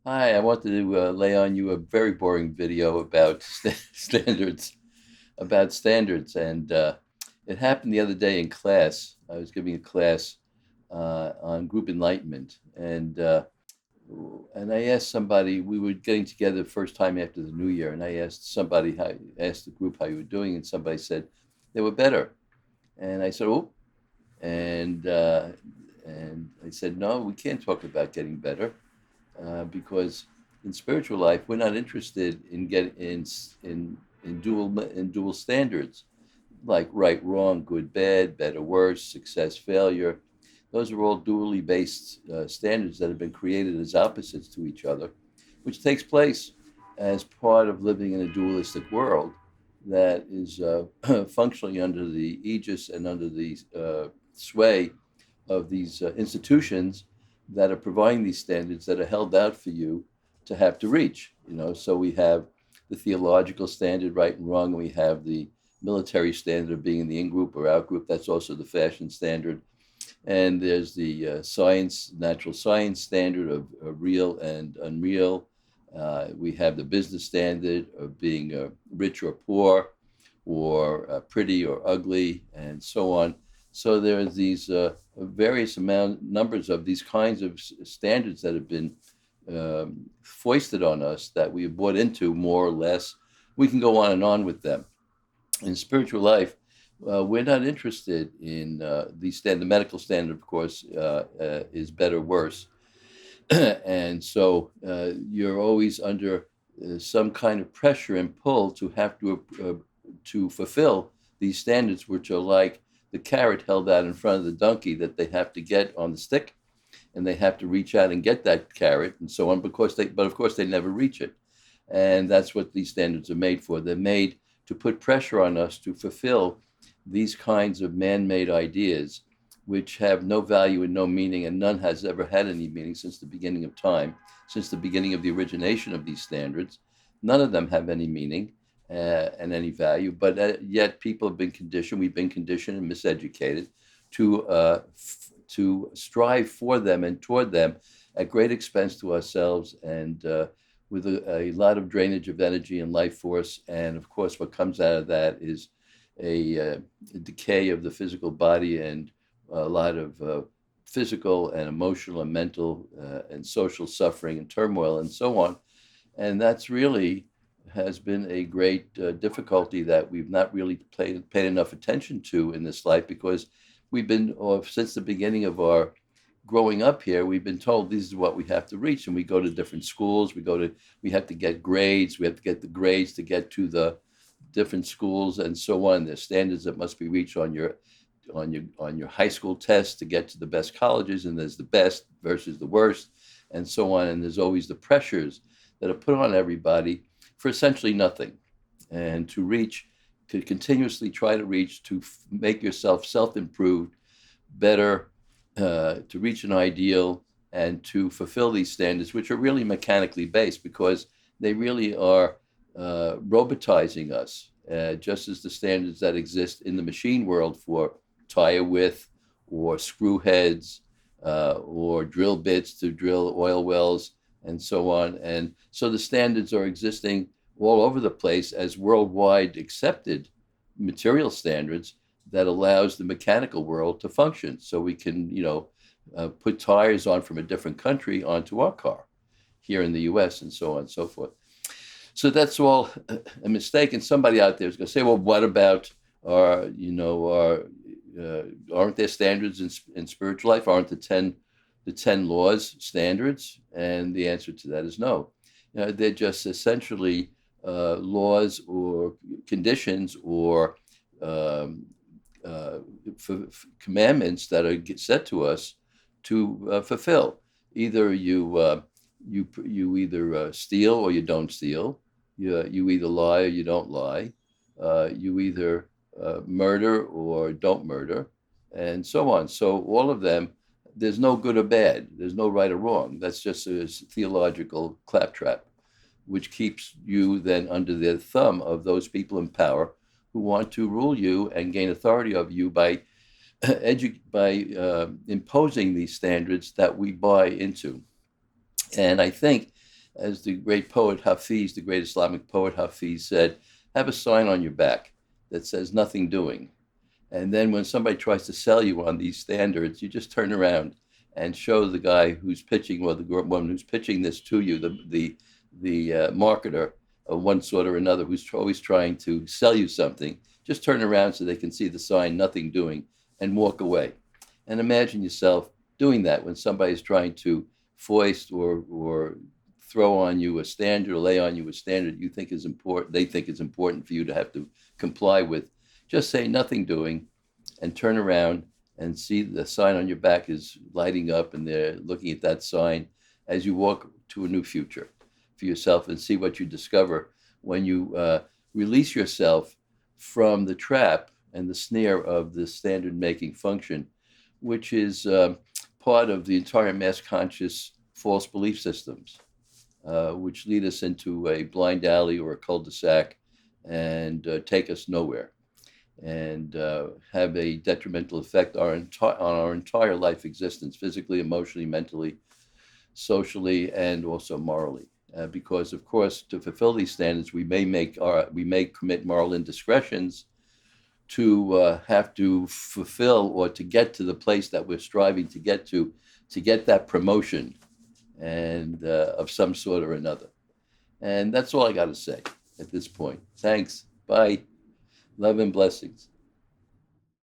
Hi, I wanted to lay on you a very boring video about standards, and it happened the other day in class. I was giving a class on group enlightenment, and I asked somebody. We were getting together the first time after the New Year, and I asked the group how you were doing, and somebody said they were better, and I said, "Oh," and uh, and I said, "No, we can't talk about getting better." Because in spiritual life we're not interested in dual standards like right, wrong, good, bad, better, worse, success, failure. Those are all dually based standards that have been created as opposites to each other, which takes place as part of living in a dualistic world that is functionally under the aegis and under the sway of these institutions that are providing these standards that are held out for you to have to reach. So we have the theological standard, right and wrong, and we have the military standard of being in the in group or out group. That's also the fashion standard. And there's the natural science standard of real and unreal. We have the business standard of being rich or poor, or pretty or ugly, and so on. So there's these numbers of these kinds of standards that have been foisted on us that we have bought into more or less. We can go on and on with them. In spiritual life, we're not interested in the medical standard, of course, is better, worse. And so you're always under some kind of pressure and pull to fulfill these standards, which are like the carrot held out in front of the donkey that they have to get on the stick, and they have to reach out and get that carrot and so on. But of course, they never reach it, and that's what these standards are made for. They're made to put pressure on us to fulfill these kinds of man-made ideas, which have no value and no meaning, and none has ever had any meaning since the beginning of time, since the beginning of the origination of these standards. None of them have any meaning and any value, but yet people have been conditioned, we've been conditioned and miseducated to strive for them and toward them at great expense to ourselves, and with a lot of drainage of energy and life force. And of course, what comes out of that is a decay of the physical body and a lot of physical and emotional and mental and social suffering and turmoil and so on. And that's really has been a great difficulty that we've not really paid enough attention to in this life, because we've been, or since the beginning of our growing up here, we've been told this is what we have to reach, and we go to different schools. We have to get grades. We have to get the grades to get to the different schools and so on. There's standards that must be reached on your high school test to get to the best colleges, and there's the best versus the worst, and so on. And there's always the pressures that are put on everybody for essentially nothing, and to continuously try to reach, to make yourself self-improved, better, to reach an ideal, and to fulfill these standards, which are really mechanically based, because they really are robotizing us, just as the standards that exist in the machine world for tire width or screw heads or drill bits to drill oil wells and so on. And so the standards are existing all over the place as worldwide accepted material standards that allows the mechanical world to function. So we can, put tires on from a different country onto our car here in the US and so on and so forth. So that's all a mistake. And somebody out there is going to say, well, what about aren't there standards in spiritual life? Aren't the ten laws standards? And the answer to that is no. They're just essentially laws or conditions or um, commandments that are set to us to fulfill. Either you either steal or you don't steal. You either lie or you don't lie. You either murder or don't murder, and so on. So all of them, there's no good or bad. There's no right or wrong. That's just a theological claptrap, which keeps you then under the thumb of those people in power who want to rule you and gain authority of you by imposing these standards that we buy into. And I think As the great poet Hafiz, the great Islamic poet Hafiz said, have a sign on your back that says nothing doing. And then when somebody tries to sell you on these standards, you just turn around and show the guy who's pitching, or the woman who's pitching this to you, the marketer of one sort or another, who's always trying to sell you something. Just turn around so they can see the sign, nothing doing, and walk away. And imagine yourself doing that when somebody's trying to foist or throw on you a standard or lay on you a standard you think is important, they think is important for you to have to comply with. Just say nothing doing and turn around and see the sign on your back is lighting up and they're looking at that sign as you walk to a new future for yourself, and see what you discover when you release yourself from the trap and the snare of the standard making function, which is part of the entire mass conscious false belief systems, which lead us into a blind alley or a cul-de-sac and take us nowhere, and have a detrimental effect on our entire life existence, physically, emotionally, mentally, socially, and also morally. Because, of course, to fulfill these standards, we may commit moral indiscretions to have to fulfill or to get to the place that we're striving to get that promotion and of some sort or another. And that's all I got to say at this point. Thanks. Bye. Love and blessings.